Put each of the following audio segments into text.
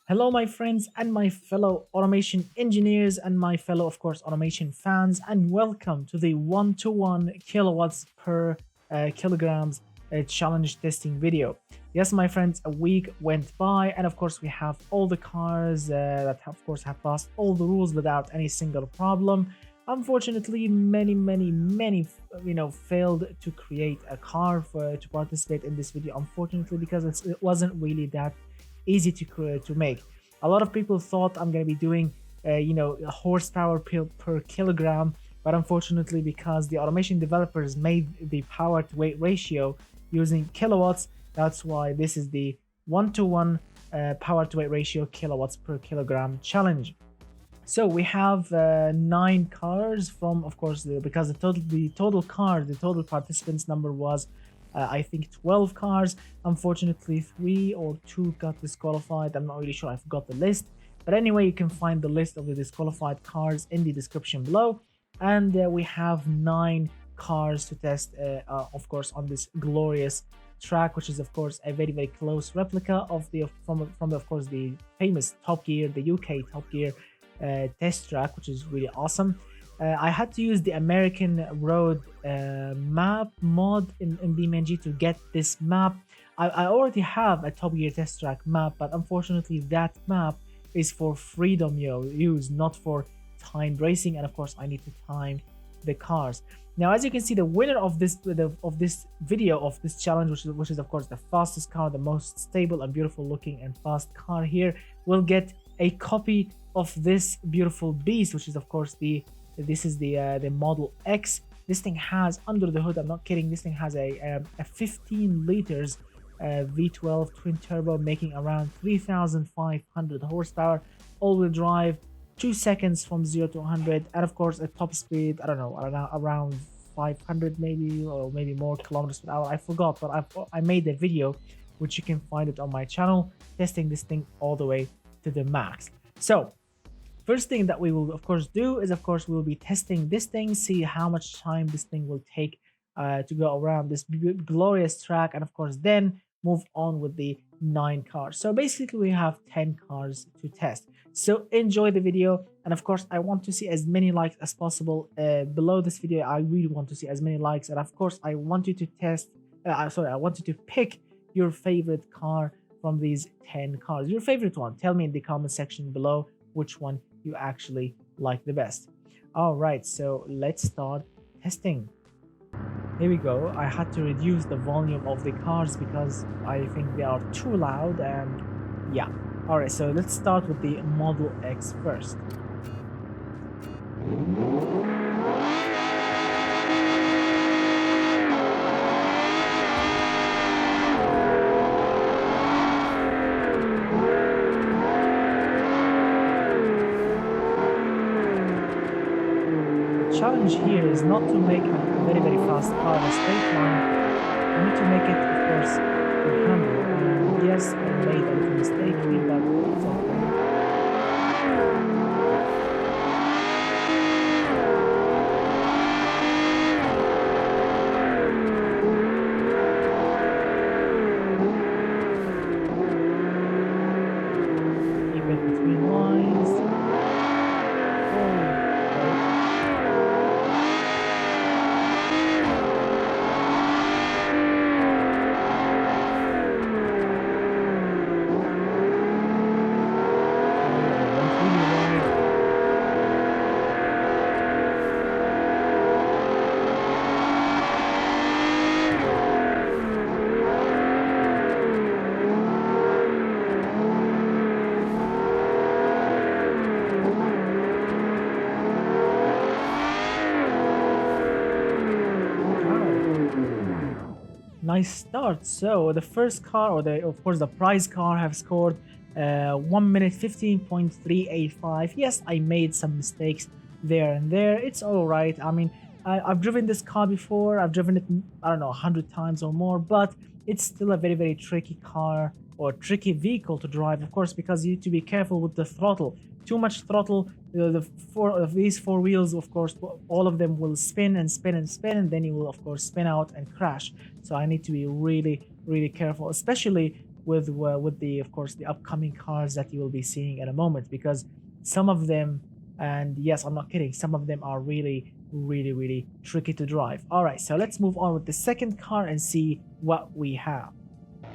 Hello, my friends and my fellow automation engineers and my fellow, of course, automation fans, and welcome to the 1-to-1 kilowatts per kilograms challenge testing video. Yes, my friends, a week went by, and of course, we have all the cars that, of course, have passed all the rules without any single problem. Unfortunately, many, failed to create a car to participate in this video. Unfortunately, because it wasn't really that easy to make. A lot of people thought I'm going to be doing, a horsepower per kilogram, but unfortunately, because the automation developers made the power to weight ratio using kilowatts, that's why this is the 1-to-1 power to weight ratio kilowatts per kilogram challenge. So we have 9 cars from, of course, because the total participants number was, I think, 12 cars. Unfortunately, 3 or 2 got disqualified. I'm not really sure. I forgot the list. But anyway, you can find the list of the disqualified cars in the description below. And we have 9 cars to test, of course, on this glorious track, which is, of course, a very close replica of of course, the famous Top Gear, the UK Top Gear test track, which is really awesome. I had to use the American Road map mod in BeamNG to get this map. I already have a Top Gear test track map, but unfortunately that map is for freedom use, not for timed racing, and of course I need to time the cars. Now, as you can see, the winner of this video of this challenge, which is of course the fastest car, the most stable and beautiful looking and fast car here, will get a copy of this beautiful beast, which is of course the Model X. This thing has, under the hood, I'm not kidding, this thing has a 15 liters V12 twin turbo, making around 3,500 horsepower, all-wheel drive, 2 seconds from 0 to 100, and of course a top speed, I don't know, around 500 maybe, or maybe more kilometers per hour. I forgot, but I made a video which you can find it on my channel, testing this thing all the way to the max. So first thing that we will of course do is, of course, we'll be testing this thing, see how much time this thing will take to go around this glorious track, and of course then move on with the 9 cars. So basically we have 10 cars to test. So enjoy the video, and of course I want to see as many likes as possible below this video. I really want to see as many likes, and of course I want you to I want you to pick your favorite car from these 10 cars. Your favorite one. Tell me in the comment section below which one you actually like the best. All right, so let's start testing. Here we go. I had to reduce the volume of the cars because I think they are too loud, and yeah. All right, so let's start with the Model X first. Challenge here is not to make a very fast car in a straight line. You need to make it, of course, to handle. And yes, I made a little mistake here, but it's okay. Keep it between lines. Nice start. So the first car, or of course the prize car, have scored 1 minute 15.385. Yes, I made some mistakes there and there. It's all right. I mean, I've driven this car before. I've driven it, I don't know, 100 times or more, but it's still a very tricky car, or tricky vehicle to drive, of course, because you need to be careful with the throttle. Too much throttle, these 4 wheels, of course, all of them will spin and spin and spin, and then you will of course spin out and crash. So I need to be really careful, especially with the, of course, the upcoming cars that you will be seeing in a moment, because some of them, and yes, I'm not kidding, some of them are really tricky to drive. All right, so let's move on with the second car and see what we have.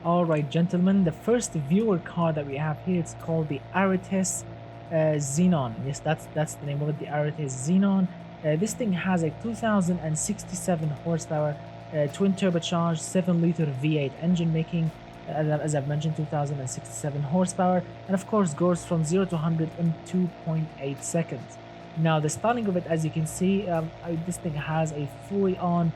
All right, gentlemen, the first viewer car that we have here, it's called the Arietes Xenon. Yes, that's the name of it, the Arretez Xenon. This thing has a 2067 horsepower, twin turbocharged 7-liter V8 engine, making, as I've mentioned, 2067 horsepower, and of course goes from 0 to 100 in 2.8 seconds. Now, the styling of it, as you can see, this thing has a fully on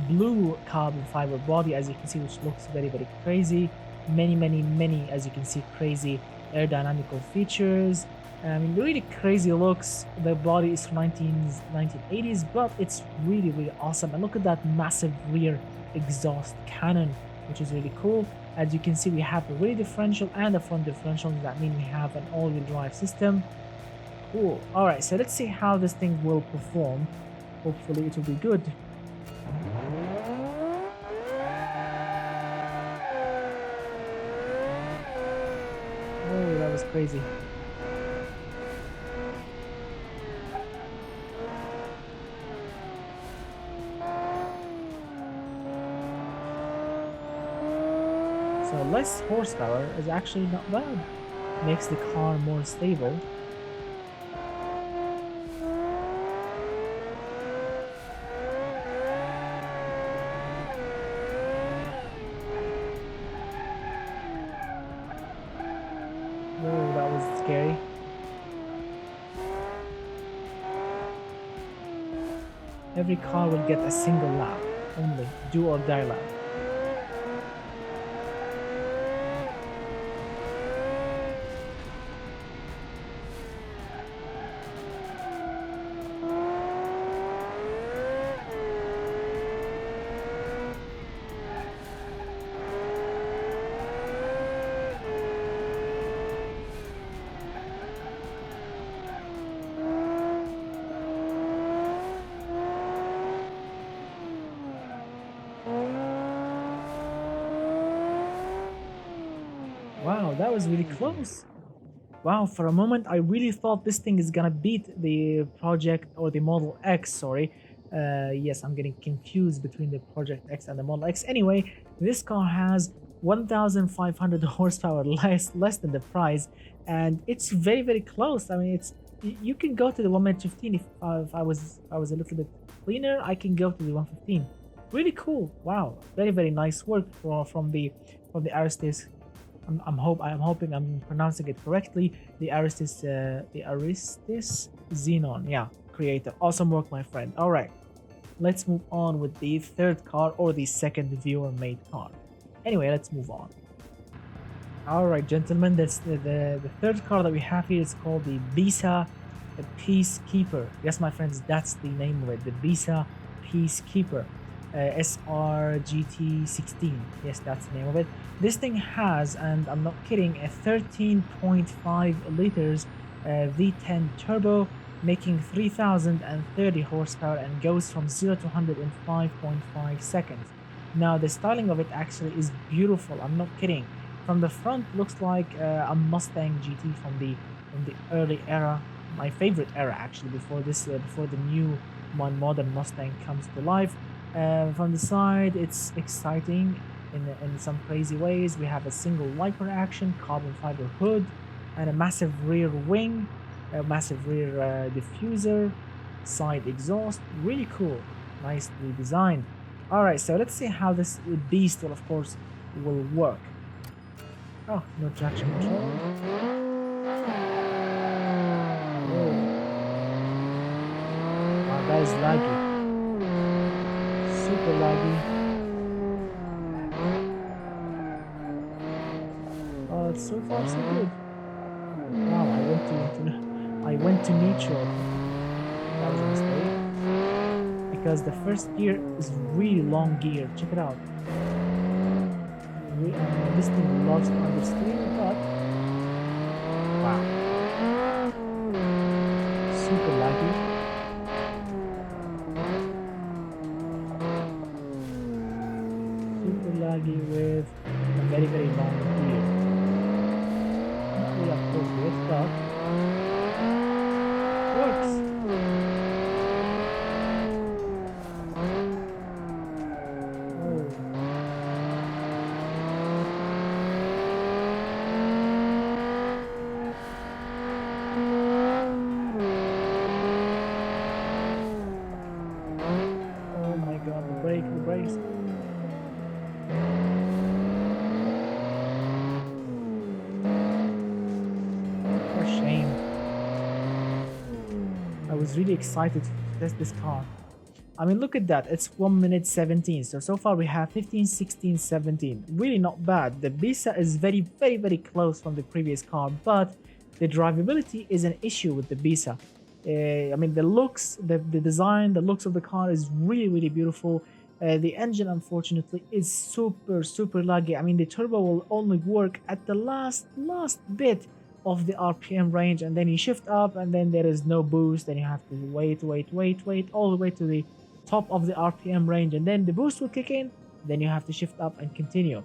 blue carbon fiber body, as you can see, which looks very crazy. Many, as you can see, crazy aerodynamical features. Really crazy looks. The body is from 1980s, but it's really awesome. And look at that massive rear exhaust cannon, which is really cool. As you can see, we have a rear differential and a front differential. That means we have an all-wheel drive system. Cool. All right, so let's see how this thing will perform. Hopefully it will be good. Oh, that was crazy. So less horsepower is actually not bad. Makes the car more stable. Oh, that was scary. Every car will get a single lap only, do or die lap. Wow, that was really close. Wow, for a moment I really thought this thing is gonna beat the Project or the Model X, sorry. Yes, I'm getting confused between the Project X and the Model X. Anyway, this car has 1,500 horsepower less than the price, and it's very close. I mean, it's, you can go to the 1:15 if I was a little bit cleaner. I can go to the 1:15. Really cool. Wow, very nice work from the Arietes. I'm hoping I'm pronouncing it correctly. The Arietes Xenon, yeah, creator. Awesome work, my friend. All right, let's move on with the third car, or the second viewer-made car. Anyway, let's move on. All right, gentlemen, that's the third car that we have here is called the Bshar Peacekeeper. Yes, my friends, that's the name of it, the Bshar Peacekeeper. SRGT16. Yes, that's the name of it. This thing has, and I'm not kidding, a 13.5 liters V10 turbo, making 3,030 horsepower, and goes from 0 to 100 in 5.5 seconds. Now, the styling of it actually is beautiful. I'm not kidding. From the front, looks like a Mustang GT from the early era, my favorite era actually, before the new modern Mustang comes to life. From the side, it's exciting in some crazy ways. We have a single wiper action, carbon fiber hood, and a massive rear wing, a massive rear diffuser, side exhaust. Really cool, nicely designed. All right, so let's see how this beast will, of course, will work. Oh, no traction control. Oh. Wow, that is laggy. Super laggy. Oh, it's so far so good. Wow, I went to neutral. That was a mistake. Because the first gear is really long gear. Check it out. This thing loves to understeer, but wow, super laggy. With a very long gear. was really excited to test this car. I mean, look at that. It's 1 minute 17. So far we have 15, 16, 17. Really not bad. The Bisa is very close from the previous car, but the drivability is an issue with the Bisa. I mean, the looks, the design, the looks of the car is really beautiful. The engine, unfortunately, is super laggy. I mean, the turbo will only work at the last bit of the RPM range, and then you shift up, and then there is no boost. Then you have to wait all the way to the top of the RPM range, and then the boost will kick in. Then you have to shift up and continue.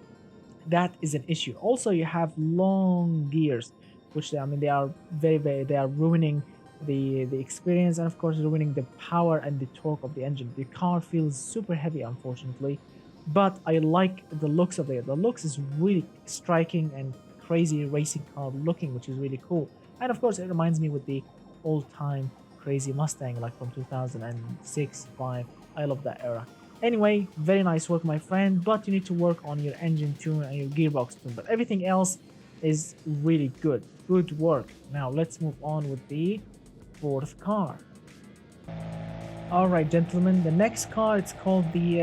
That is an issue. Also, you have long gears, which, I mean, they are they are ruining the experience, and of course ruining the power and the torque of the engine. The car feels super heavy, unfortunately, but I like the looks of it. The looks is really striking and crazy racing car looking, which is really cool. And of course it reminds me with the old-time crazy Mustang, like from 2006, 5. I love that era. Anyway, very nice work, my friend, but you need to work on your engine tune and your gearbox tune, but everything else is really good work. Now let's move on with the fourth car. All right, gentlemen, the next car, it's called the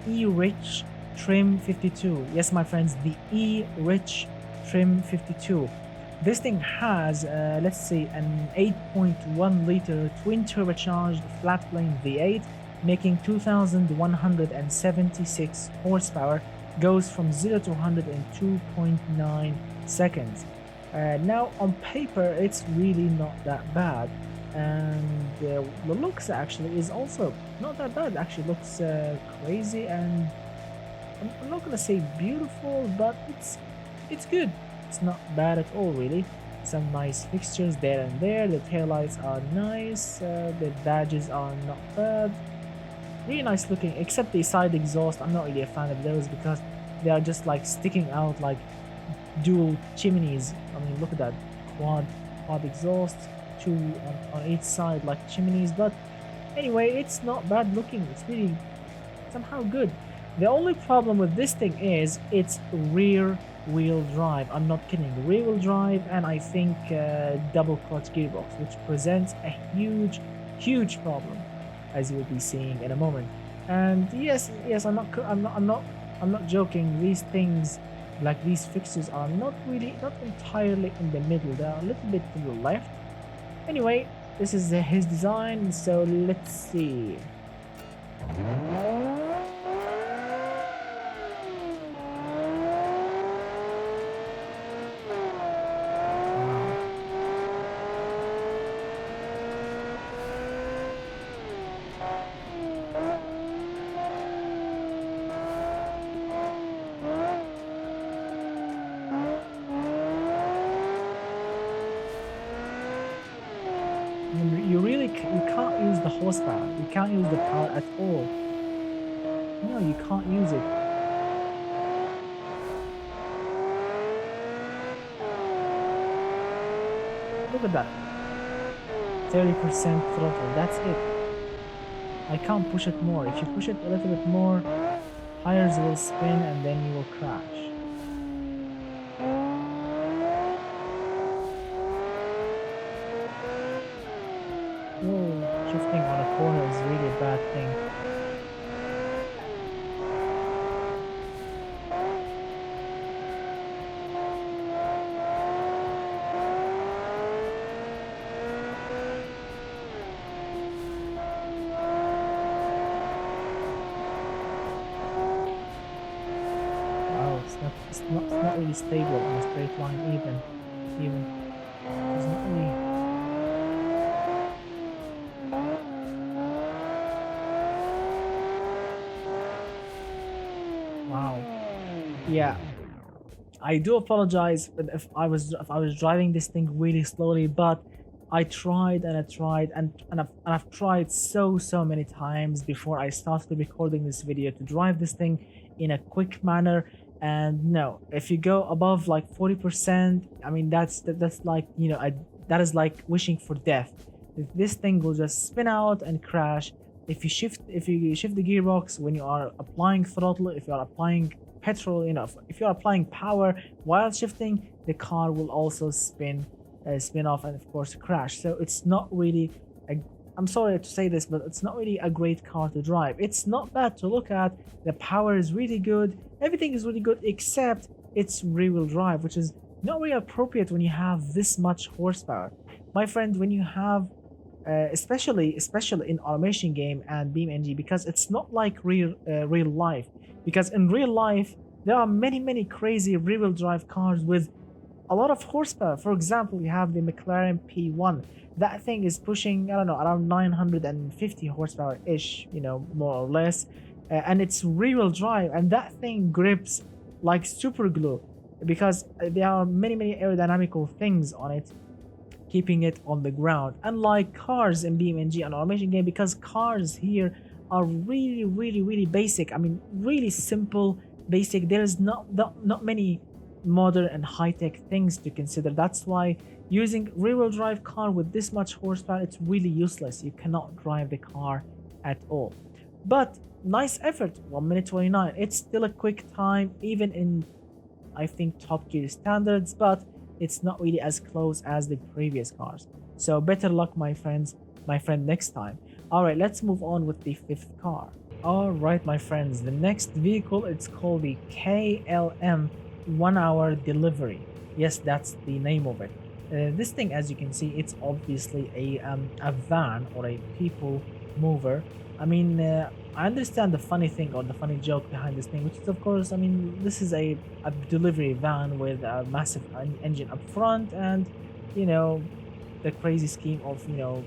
Derich Trim 52. Yes, my friends, the Derich Trim 52. This thing has let's see, an 8.1 liter twin turbocharged flat plane V8 making 2176 horsepower, goes from 0 to 100 in 2.9 seconds. Now on paper it's really not that bad, and the looks actually is also not that bad. It actually looks crazy, and I'm not gonna say beautiful, but it's good. It's not bad at all, really. Some nice fixtures there and there. The taillights are nice, the badges are not bad, really nice looking, except the side exhaust. I'm not really a fan of those because they are just like sticking out like dual chimneys. I mean, look at that quad exhaust, two on each side like chimneys. But anyway, it's not bad looking. It's really somehow good. The only problem with this thing is it's rear wheel drive. I'm not kidding, rear wheel drive, and I think double clutch gearbox, which presents a huge problem, as you will be seeing in a moment. And yes, I'm not joking. These things, like these fixtures, are not entirely in the middle. They are a little bit to the left. Anyway, this is his design, so let's see. You can't use the horsepower. You can't use the power at all. No, you can't use it. Look at that. 30% throttle. That's it. I can't push it more. If you push it a little bit more, tires will spin and then you will crash. Whoa, shifting on a corner is really a bad thing. Wow, it's not really stable on a straight line even. It's not really. Wow. Yeah, I do apologize if I was driving this thing really slowly, but I tried and I've tried so many times before I started recording this video to drive this thing in a quick manner. And no, if you go above like 40%, I mean that's like, you know, that is like wishing for death. This thing will just spin out and crash. If you shift the gearbox when you are applying throttle, if you are applying petrol, you know, if you are applying power while shifting, the car will also spin off and of course crash. So it's not really I'm sorry to say this, but it's not really a great car to drive. It's not bad to look at. The power is really good. Everything is really good except it's rear-wheel drive, which is not really appropriate when you have this much horsepower. My friend, when you have especially in automation game and BeamNG, because it's not like real life. Because in real life there are many crazy rear-wheel drive cars with a lot of horsepower. For example, you have the McLaren P1. That thing is pushing, I don't know, around 950 horsepower ish, you know, more or less, and it's rear-wheel drive, and that thing grips like super glue because there are many aerodynamical things on it keeping it on the ground, unlike cars in BeamNG and automation game, because cars here are really basic. I mean, really simple, basic. There's not many modern and high-tech things to consider. That's why using rear-wheel drive car with this much horsepower, it's really useless. You cannot drive the car at all. But nice effort, 1 minute 29. It's still a quick time even in, I think, top gear standards, but it's not really as close as the previous cars. So better luck, my friend next time. All right, let's move on with the fifth car. All right, my friends, the next vehicle, it's called the KLM 1 Hour Delivery. Yes, that's the name of it. This thing, as you can see, it's obviously a van or a people mover. I mean, I understand the funny thing or the funny joke behind this thing, which is, of course, I mean, this is a delivery van with a massive engine up front, and, you know, the crazy scheme of, you know,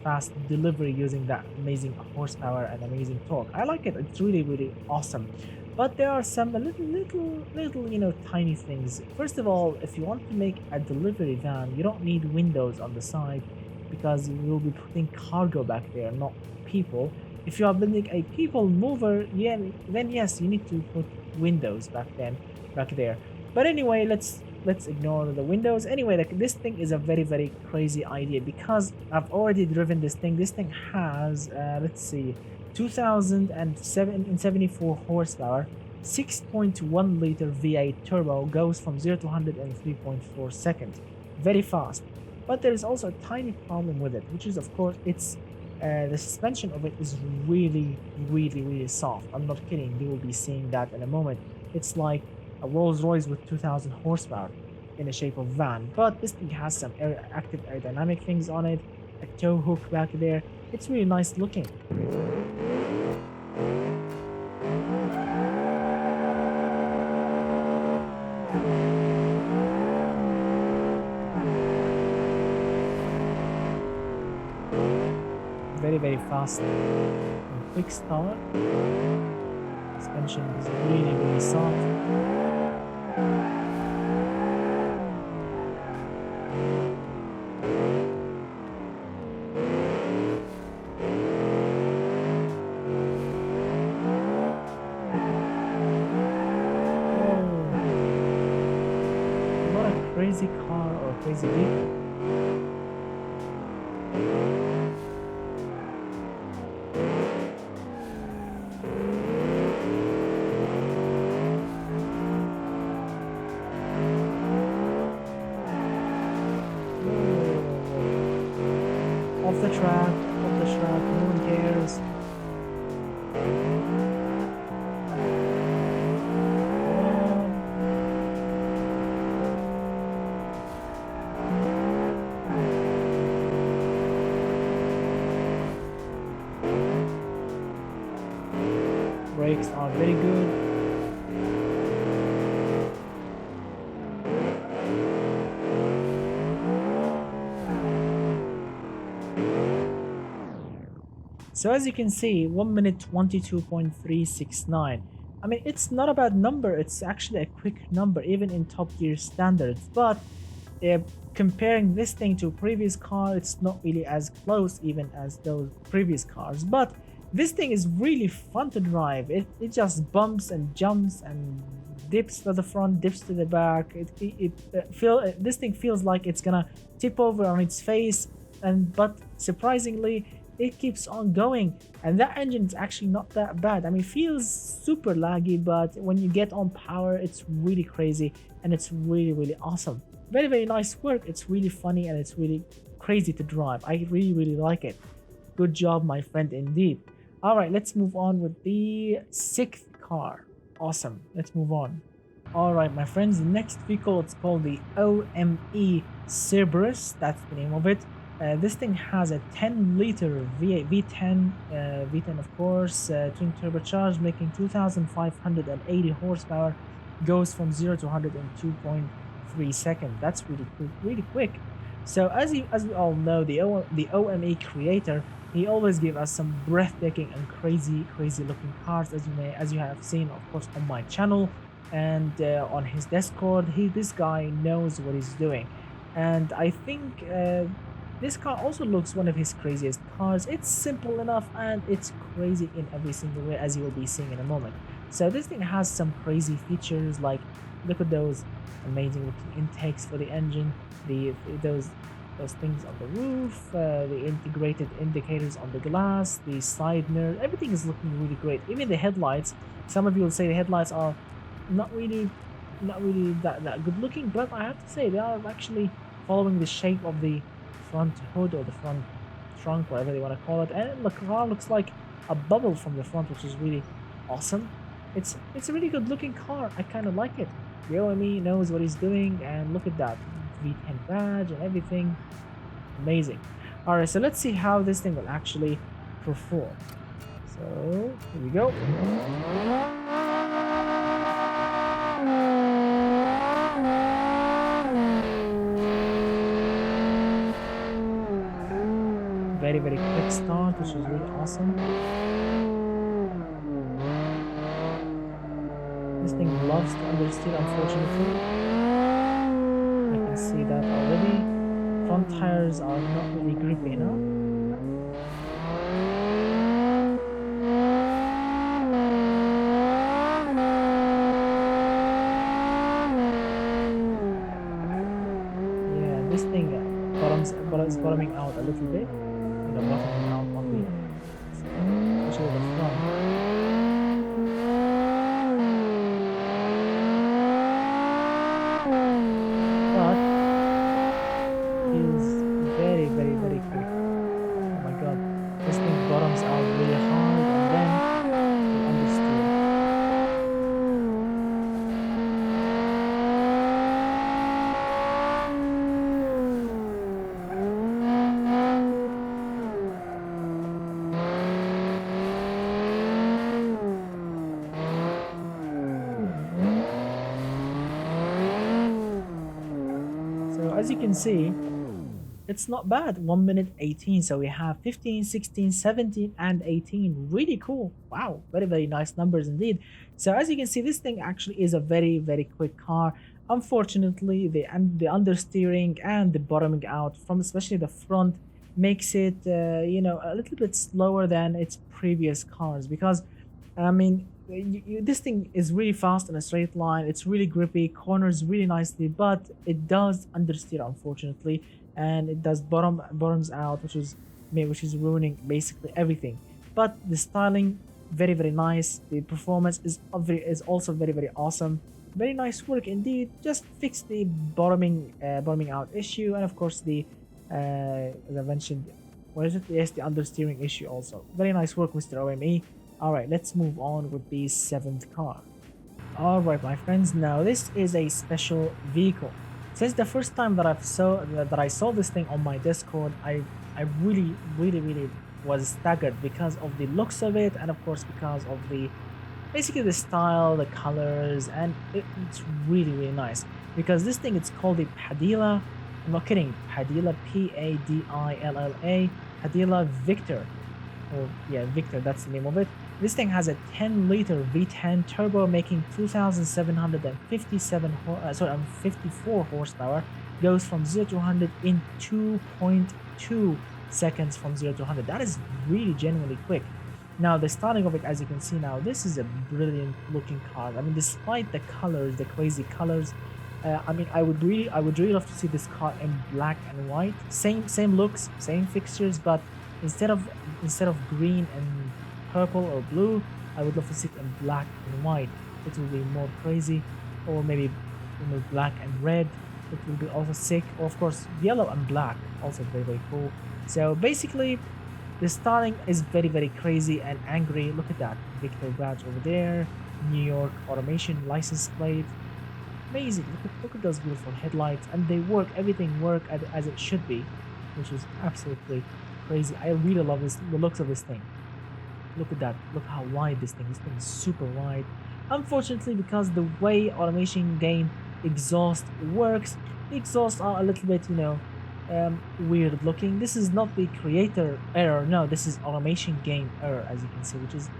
fast delivery using that amazing horsepower and amazing torque. I like it. It's really awesome. But there are some little, you know, tiny things. First of all, if you want to make a delivery van, you don't need windows on the side because you will be putting cargo back there, not people. If you are building a people mover, yeah, then yes, you need to put windows back there. But anyway, let's ignore the windows. Anyway, like, this thing is a very crazy idea because I've already driven this thing. This thing has let's see, 2074 horsepower, 6.1 liter V8 turbo, goes from 0 to 100 in 3.4 seconds. Very fast. But there is also a tiny problem with it, which is, of course, it's the suspension of it is really soft. I'm not kidding. You will be seeing that in a moment. It's like a Rolls-Royce with 2000 horsepower in the shape of van. But this thing has some active aerodynamic things on it, a tow hook back there. It's really nice looking. Very fast and quick start. Suspension is really soft. What a crazy car or crazy vehicle. Off the track, no one cares. Brakes are very good. So as you can see, 1 minute 22.369. I mean, it's not a bad number. It's actually a quick number, even in top gear standards. But comparing this thing to a previous car, it's not really as close even as those previous cars. But this thing is really fun to drive. It just bumps and jumps and dips to the front, dips to the back. This thing feels like it's gonna tip over on its face, but surprisingly, it keeps on going, and that engine is actually not that bad. I mean, it feels super laggy, but when you get on power, it's really crazy, and it's really awesome. Very nice work. It's really funny, and it's really crazy to drive. I really like it. Good job, my friend, indeed. All right, let's move on with the sixth car. Awesome. Let's move on. All right, my friends, the next vehicle, it's called the OME Cerberus. That's the name of it. This thing has a 10-liter V10, V10 of course, twin turbocharged, making 2,580 horsepower. Goes from 0 to 100 in 2.3 seconds. That's really quick, really quick. So as we all know, the OME creator, he always give us some breathtaking and crazy looking cars, as you have seen, of course, on my channel and on his Discord. This guy knows what he's doing, and I think this car also looks one of his craziest cars. It's simple enough and it's crazy in every single way, as you will be seeing in a moment. So this thing has some crazy features, like look at those amazing looking intakes for the engine, those things on the roof, the integrated indicators on the glass, the side mirror. Everything is looking really great. Even the headlights. Some of you will say the headlights are not really that good looking, but I have to say they are actually following the shape of the front hood or the front trunk, whatever they want to call it, and the car looks like a bubble from the front, which is really awesome. It's a really good looking car. I kind of like it. The OME knows what he's doing, and look at that V10 badge and everything. Amazing. All right, so let's see how this thing will actually perform. So here we go. Very quick start, which is really awesome. This thing loves to understeer, unfortunately. I can see that already. Front tires are not really grippy enough. Yeah, this thing is bottoming out a little bit. Bottoming out on the, especially the front. But is very quick. Oh my god, this thing bottoms out really hard and then you understeer. As you can see, it's not bad. 1 minute 18. So we have 15, 16, 17, and 18. Really cool. Wow, very nice numbers indeed. So as you can see, this thing actually is a very quick car. Unfortunately, the understeering and the bottoming out from especially the front makes it you know, a little bit slower than its previous cars, because I mean, this thing is really fast in a straight line. It's really grippy, corners really nicely, but it does understeer, unfortunately, and it does bottoms out, which is ruining basically everything. But the styling, very nice. The performance is also very awesome. Very nice work indeed. Just fix the bottoming out issue, and of course the as I mentioned, what is it? Yes, the understeering issue also. Very nice work, Mr. OME. Alright, let's move on with the seventh car. Alright, my friends, now this is a special vehicle. Since the first time that I saw this thing on my Discord, I really was staggered because of the looks of it, and of course because of basically the style, the colors, and it's really nice. Because this thing, it's called the Padilla. I'm not kidding, Padilla, Padilla, Padilla Viktor. Oh yeah, Viktor, that's the name of it. This thing has a 10-liter V10 turbo, making 2,754 horsepower. Goes from 0 to 100 in 2.2 seconds from 0 to 100. That is really genuinely quick. Now the styling of it, as you can see now, this is a brilliant looking car. I mean, despite the colors, the crazy colors, I mean, I would really love to see this car in black and white. Same looks, same fixtures, but instead of green and purple or blue, I would love to see it in black and white. It will be more crazy, or maybe black and red. It will be also sick. Or of course, yellow and black, also very cool. So basically, The starting is very, very crazy and angry. Look at that. Viktor badge over there. New York automation license plate. Amazing. Look at those beautiful headlights. And they work. Everything work as it should be, which is absolutely crazy. I really love the looks of this thing. Look at that. Look how wide this thing is. This thing is super wide. Unfortunately, because the way automation game exhaust works, the exhausts are a little bit, weird looking. This is not the creator error. No, this is automation game error, as you can see, which is,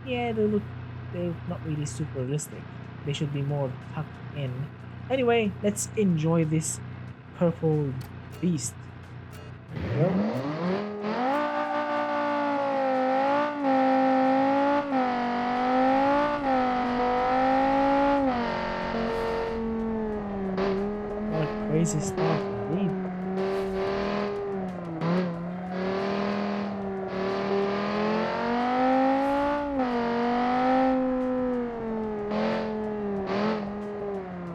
yeah, they're not really super realistic. They should be more tucked in. Anyway, let's enjoy this purple beast. There we go. Crazy stuff indeed.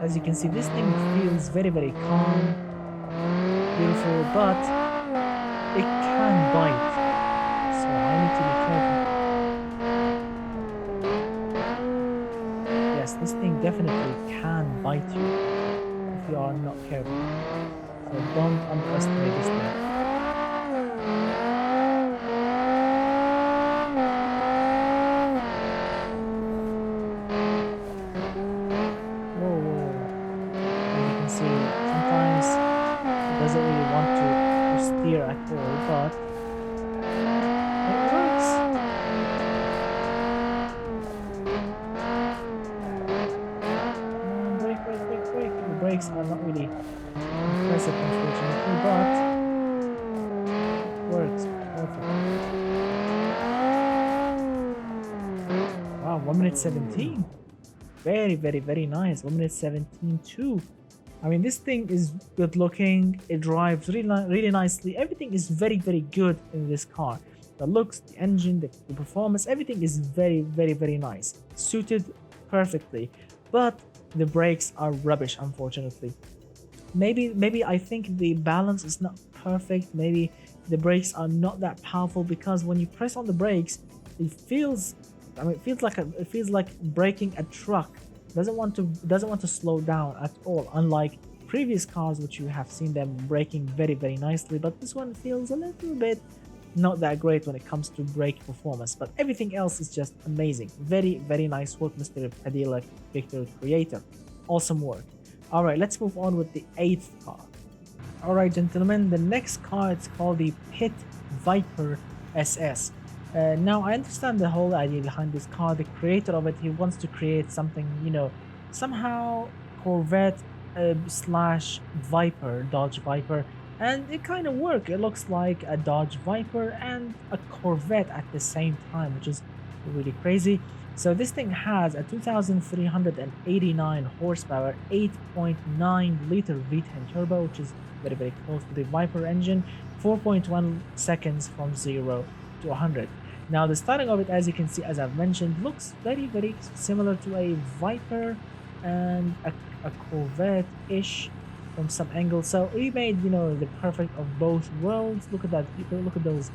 As you can see, this thing feels very, very calm, beautiful, but it can bite, so I need to be careful. Yes, this thing definitely can bite you if you are not careful. So don't underestimate this thing. Whoa, whoa. As you can see, sometimes it doesn't really want to steer at all, but it works. Brake. The brakes are not really impressive, unfortunately, but it works perfect. Wow, 1 minute 17. Very, very, very nice. 1 minute 17 too. I mean, this thing is good looking. It drives really nicely. Everything is very, very good in this car. The looks, the engine, the performance, everything is very, very, very nice. Suited perfectly. But the brakes are rubbish, unfortunately. Maybe I think the balance is not perfect. Maybe the brakes are not that powerful, because when you press on the brakes, it feels like braking a truck. Doesn't want to slow down at all, unlike previous cars which you have seen them braking very, very nicely. But this one feels a little bit not that great when it comes to brake performance, but everything else is just amazing. Very, very nice work, Mr. Padilla, Viktor creator. Awesome work. All right, let's move on with the 8th car. All right, gentlemen, the next car, it's called the Pit Viper SS. Now, I understand the whole idea behind this car. The creator of it, he wants to create something, somehow Corvette slash Viper, Dodge Viper, and it kind of works. It looks like a Dodge Viper and a Corvette at the same time, which is really crazy. So this thing has a 2,389 horsepower, 8.9 liter V10 turbo, which is very, very close to the Viper engine, 4.1 seconds from 0 to 100. Now the starting of it, as you can see, as I've mentioned, looks very, very similar to a Viper and a Corvette-ish from some angles. So we made, the perfect of both worlds. Look at that. Look at those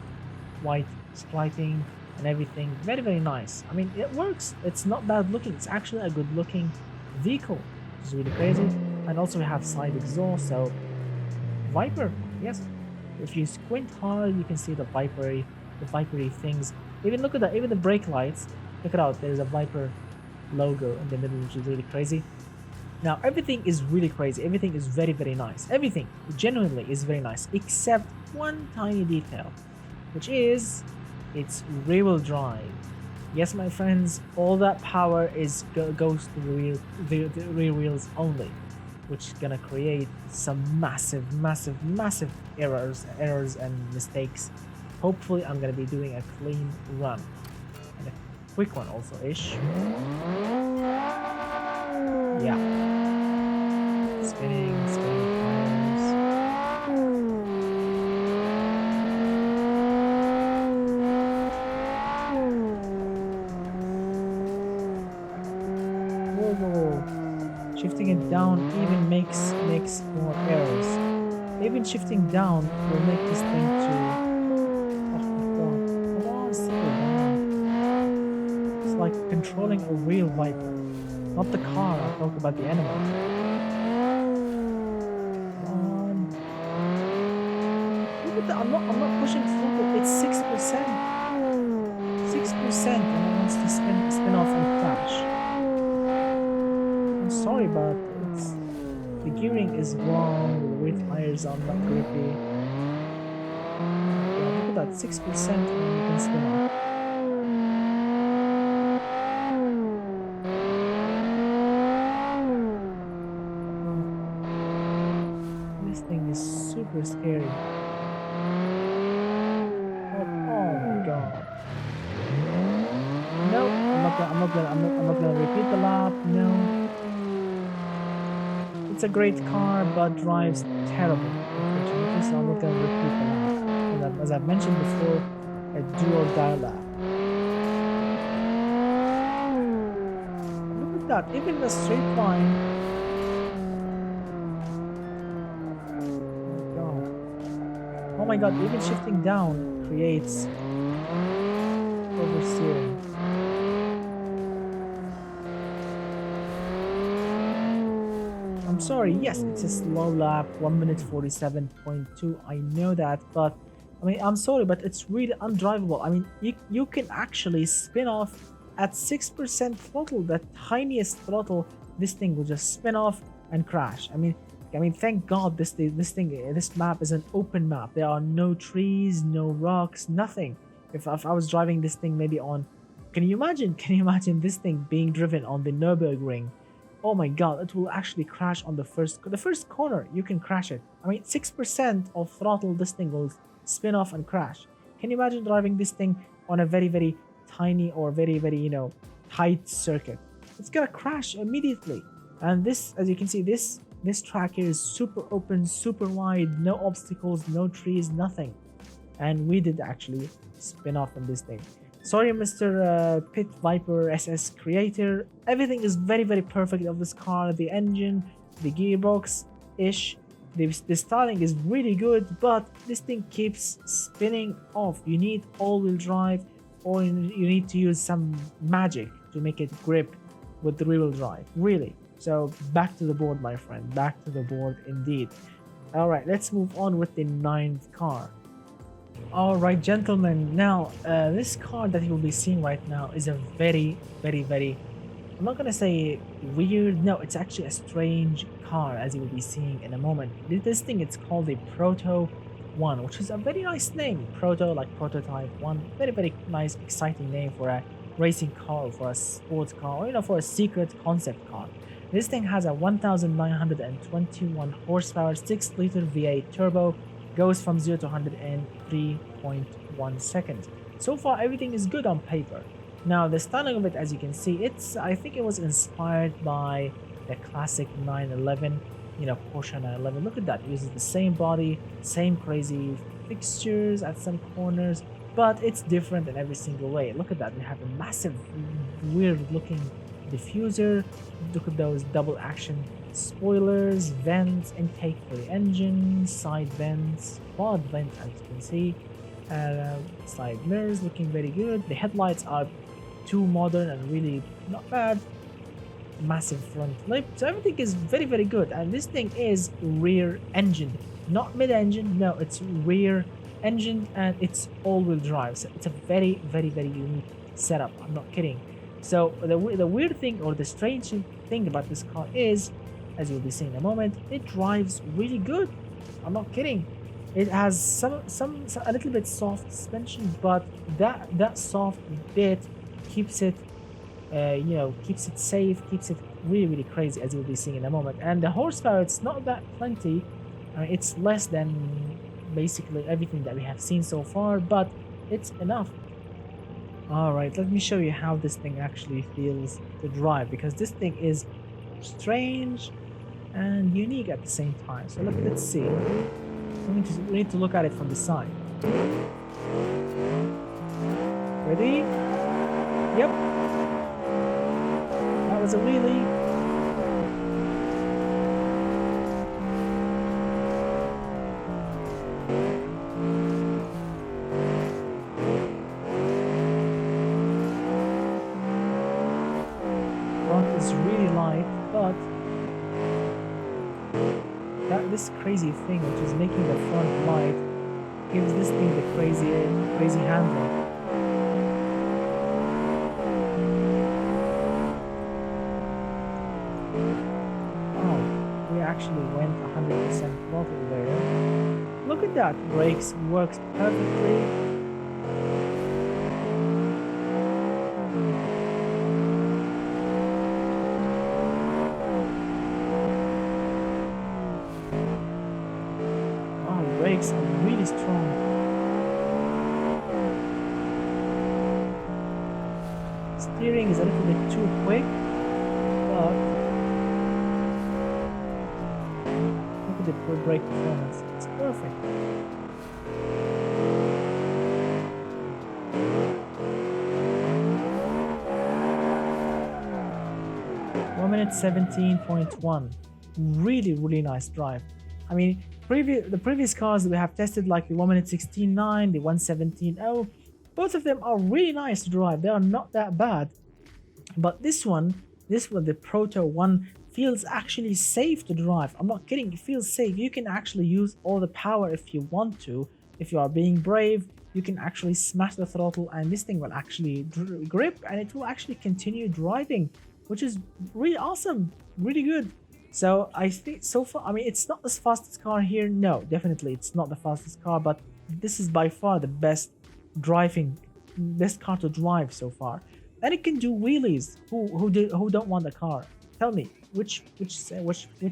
white lighting and everything. Very, very nice. I mean, it works. It's not bad looking. It's actually a good looking vehicle, which is really crazy. And also we have side exhaust. So Viper, yes. If you squint hard, you can see the Vipery things. Even look at that. Even the brake lights. Check it out. There's a Viper logo in the middle, which is really crazy. Now everything is really crazy. Everything is very, very nice. Everything genuinely is very nice, except one tiny detail, which is its rear-wheel drive. Yes, my friends, all that power goes to the rear wheels only, which is gonna create some massive errors and mistakes. Hopefully, I'm gonna be doing a clean run and a quick one also ish. Yeah. Spinning tires. Whoa. Shifting it down even makes more errors. Even shifting down will make this thing to... Oh my god. controlling a real Viper. Not the car, I talk about the animals. Come on. Look at that, I'm not pushing throttle, it's 6%. 6% and it wants to spin off and crash. I'm sorry, but it's the gearing is wrong, the rear tires are not grippy. Yeah, look at that, 6% and you can spin off. This thing is super scary. Oh my god. No, I'm not gonna repeat the lap. No. It's a great car, but drives terrible, unfortunately, so I'm not gonna repeat the lap. As I've mentioned before, a do or die lap. Look at that, even in a straight line. Oh my god, even shifting down creates oversteering. I'm sorry, yes, it's a slow lap, 1 minute 47.2, I know that, but I mean, I'm sorry, but it's really undrivable. I mean, you can actually spin off at 6% throttle, the tiniest throttle, this thing will just spin off and crash. I mean, thank God this map is an open map. There are no trees, no rocks, nothing. If I was driving this thing maybe on, can you imagine this thing being driven on the Nürburgring? Oh my god, it will actually crash on the first corner. You can crash it. I mean, 6% of throttle, this thing will spin off and crash. Can you imagine driving this thing on a very, very tiny or very, very, tight circuit? It's gonna crash immediately. And this, as you can see, this track here is super open, super wide, no obstacles, no trees, nothing. And we did actually spin off on this thing. Sorry, Mr. Pit Viper SS creator. Everything is very, very perfect of this car. The engine, the gearbox-ish. The styling is really good, but this thing keeps spinning off. You need all-wheel drive, or you need to use some magic to make it grip with the rear-wheel drive. Really. So back to the board, my friend. Back to the board indeed. Alright, let's move on with the 9th car. Alright, gentlemen, now this car that you'll be seeing right now is a very, very, very, I'm not gonna say weird, no, it's actually a strange car, as you will be seeing in a moment. This thing, it's called the ProtoOne, which is a very nice name. Proto, like prototype, one, very, very nice, exciting name for a racing car, for a sports car, or for a secret concept car. This thing has a 1921 horsepower, 6-liter V8 turbo, goes from 0 to 100 in 3.1 seconds. So far, everything is good on paper. Now, the styling of it, as you can see, I think it was inspired by the classic 911, Porsche 911. Look at that, it uses the same body, same crazy fixtures at some corners, but it's different in every single way. Look at that, we have a massive, weird-looking diffuser. Look at those double action spoilers, vents, intake for the engine, side vents, quad vent, as you can see, side mirrors looking very good. The headlights are too modern and really not bad. Massive front lip, so everything is very, very good. And this thing is rear engine, not mid engine. No, it's rear engine, and it's all-wheel drive. So it's a very, very, very unique setup. I'm not kidding. So the weird thing, or the strange thing about this car is, as you'll be seeing in a moment, it drives really good. I'm not kidding. It has a little bit soft suspension, but that soft bit keeps it, keeps it safe, keeps it really, really crazy, as you'll be seeing in a moment. And the horsepower, it's not that plenty. It's less than basically everything that we have seen so far, but it's enough. Alright, let me show you how this thing actually feels to drive, because this thing is strange and unique at the same time. So let's see. We need to look at it from the side. Ready? Yep. That was a wheelie. this crazy thing which is making the front light gives this thing the crazy handle. Oh, we actually went 100% throttle there. Look at that, brakes works perfectly. Brakes are really strong. Steering is a little bit too quick, but look at the brake performance. It's perfect. One minute 17.1. Really nice drive. I mean, the previous cars that we have tested, like the 1 minute 16.9, the 1:17.0, both of them are really nice to drive. They are not that bad. But this one, the ProtoOne, feels actually safe to drive. I'm not kidding, it feels safe. You can actually use all the power if you want to. If you are being brave, you can actually smash the throttle and this thing will actually grip and it will actually continue driving, which is really awesome, really good. So I think so far, I mean, it's not the fastest car here. No, definitely it's not the fastest car, but this is by far the best car to drive so far. And it can do wheelies. Who don't want the car? Tell me, which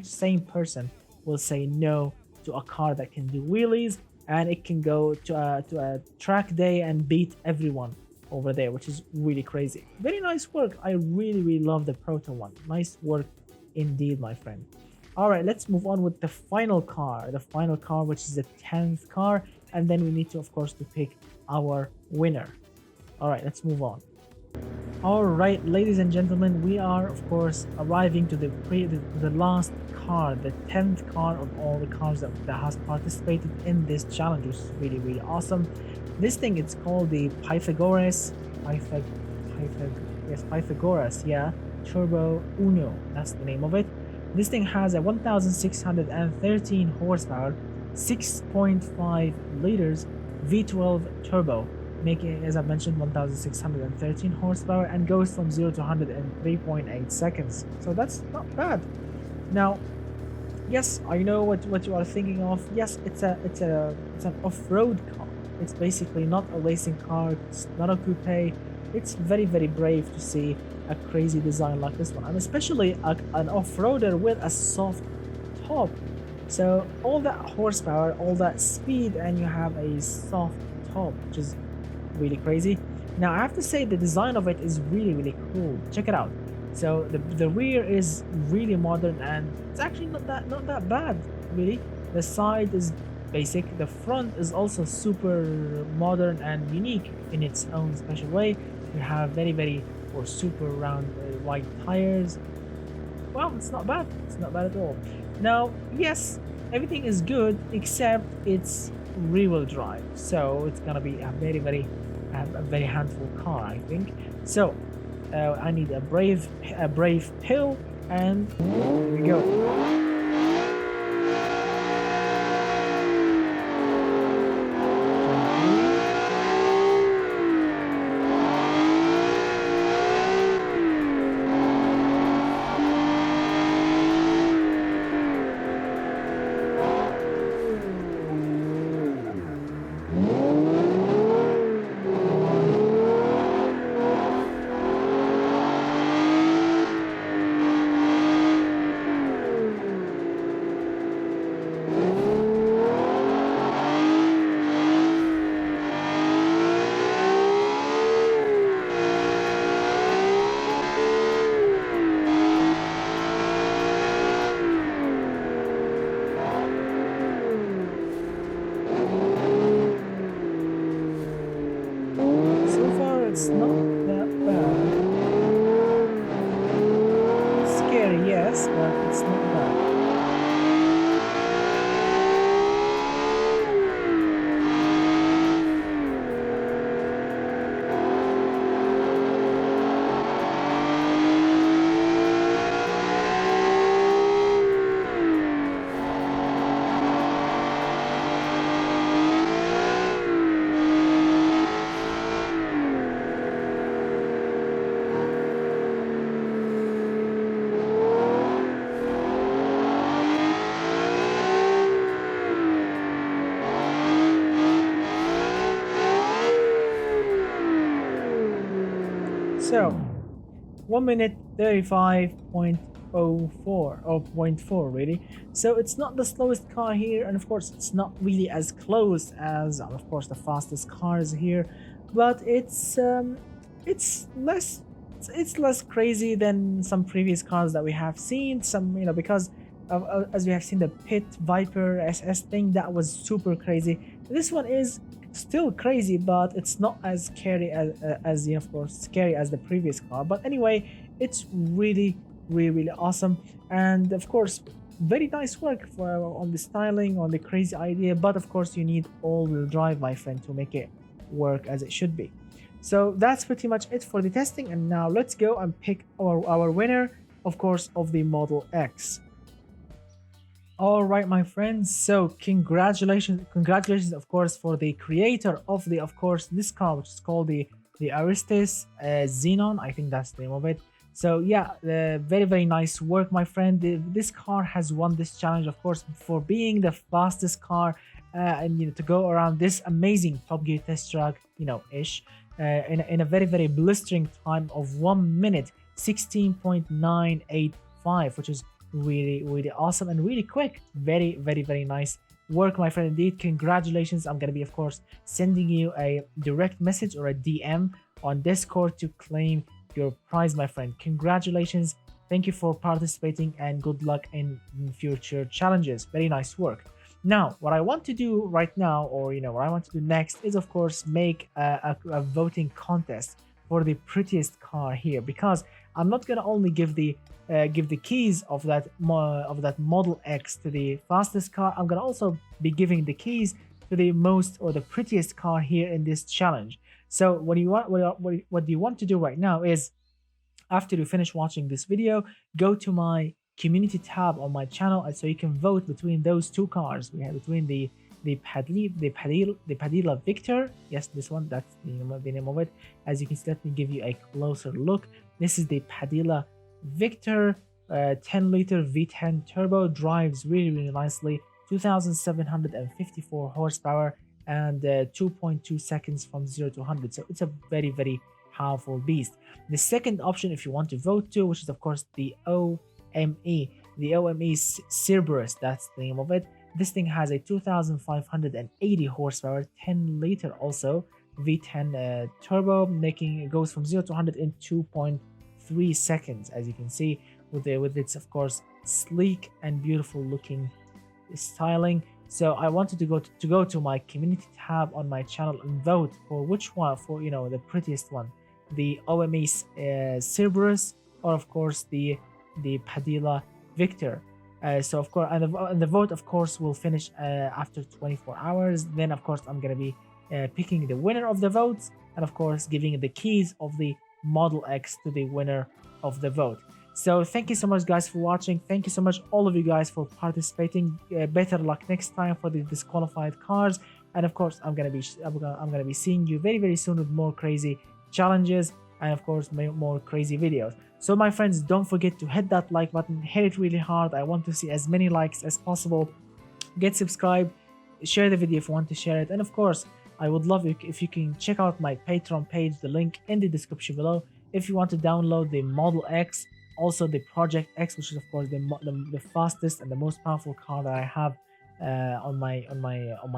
sane person will say no to a car that can do wheelies and it can go to a track day and beat everyone over there, which is really crazy. Very nice work. I really love the ProtoOne. Nice work indeed, my friend. All right, let's move on with the final car, which is the 10th car, and then we need to, of course, to pick our winner. All right, let's move on. All right, ladies and gentlemen, we are, of course, arriving to the last car, the 10th car of all the cars that has participated in this challenge, which is really awesome. This thing, it's called the Pythagoras, Pythagoras, yeah, Turbo Uno, that's the name of it. This thing has a 1613 horsepower, 6.5 liters V12 turbo, making, as I mentioned, 1613 horsepower, and goes from 0 to 100 in 3.8 seconds. So that's not bad. Now, yes, I know what you are thinking of. Yes, it's an off-road car. It's basically not a racing car. It's not a coupe. It's very brave to see a crazy design like this one, and especially an off-roader with a soft top. So all that horsepower, all that speed, and you have a soft top, which is really crazy. Now I have to say the design of it is really cool. Check it out. So the rear is really modern and it's actually not that bad really. The side is basic. The front is also super modern and unique in its own special way. You have very super round wide tires. Well, it's not bad. It's not bad at all. Now, yes, everything is good except it's rear-wheel drive, so it's gonna be a very handful car, I think. So I need a brave hill, and here we go. So 1 minute 35.04 or zero point 0.4 really. So it's not the slowest car here, and of course it's not really as close as of course the fastest cars here, but it's less it's less crazy than some previous cars that we have seen. Some, you know, because as we have seen the Pit Viper SS thing, that was super crazy. This one is still crazy, but it's not as scary as you know, of course, scary as the previous car. But anyway, it's really awesome, and of course very nice work for on the styling, on the crazy idea. But of course you need all-wheel drive, my friend, to make it work as it should be. So that's pretty much it for the testing, and now let's go and pick our winner, of course, of the Model X. All right, my friends, so congratulations of course for the creator of the, of course, this car, which is called the Arietes Xenon, I think that's the name of it. So yeah, very nice work, my friend. This car has won this challenge, of course, for being the fastest car and, you know, to go around this amazing Top Gear test track, you know, ish, in a very blistering time of 1 minute 16.985, which is really awesome and really quick. Very nice work, my friend, indeed. Congratulations. I'm gonna be, of course, sending you a direct message or a DM on Discord to claim your prize, my friend. Congratulations, thank you for participating, and good luck in future challenges. Very nice work. Now what I want to do right now, or you know, what I want to do next, is of course make a voting contest for the prettiest car here, because I'm not gonna only give the keys of that Model X to the fastest car. I'm gonna also be giving the keys to the most or the prettiest car here in this challenge. So what do you want to do right now is, after you finish watching this video, go to my community tab on my channel, and so you can vote between those two cars. We have between the Padilla Viktor. Yes, this one, that's the name of it. As you can see, let me give you a closer look. This is the Padilla Viktor, 10-liter V10 turbo, drives really nicely, 2,754 horsepower, and 2.2 seconds from 0 to 100. So it's a very powerful beast. The second option, if you want to vote to, which is of course the OME, the OME Cerberus, that's the name of it. This thing has a 2,580 horsepower, 10-liter also, V10 turbo, making it goes from 0 to 100 in 2.3 seconds, as you can see, with its, of course, sleek and beautiful looking styling. So I wanted to go to my community tab on my channel and vote for which one, for, you know, the prettiest one, the OME Cerberus, or of course the Padilla Viktor. So of course, and the vote of course will finish after 24 hours. Then of course I'm gonna be picking the winner of the votes, and of course giving the keys of the Model X to the winner of the vote. So thank you so much, guys, for watching. Thank you so much, all of you guys, for participating. Better luck next time for the disqualified cars, and of course I'm gonna be seeing you very soon with more crazy challenges, and of course more crazy videos. So my friends, don't forget to hit that like button, hit it really hard. I want to see as many likes as possible. Get subscribed, share the video if you want to share it, and of course I would love it if you can check out my Patreon page, the link in the description below, if you want to download the Model X, also the Project X, which is of course the fastest and the most powerful car that I have on my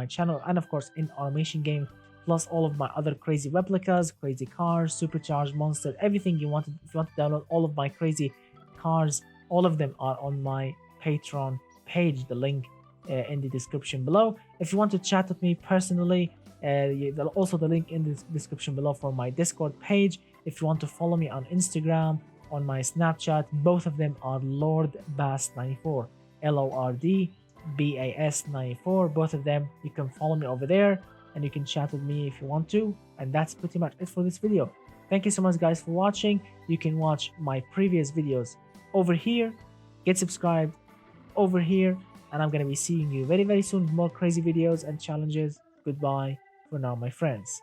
channel, and of course in automation game, plus all of my other crazy replicas, crazy cars, supercharged monster, everything you want. If you want to download all of my crazy cars, all of them are on my Patreon page, the link in the description below. If you want to chat with me personally, also the link in the description below for my Discord page. If you want to follow me on Instagram, on my Snapchat, both of them are LordBas94, LORDBAS94. Both of them, you can follow me over there, and you can chat with me if you want to. And that's pretty much it for this video. Thank you so much, guys, for watching. You can watch my previous videos over here, get subscribed over here, and I'm gonna be seeing you very soon with more crazy videos and challenges. Goodbye for now, my friends.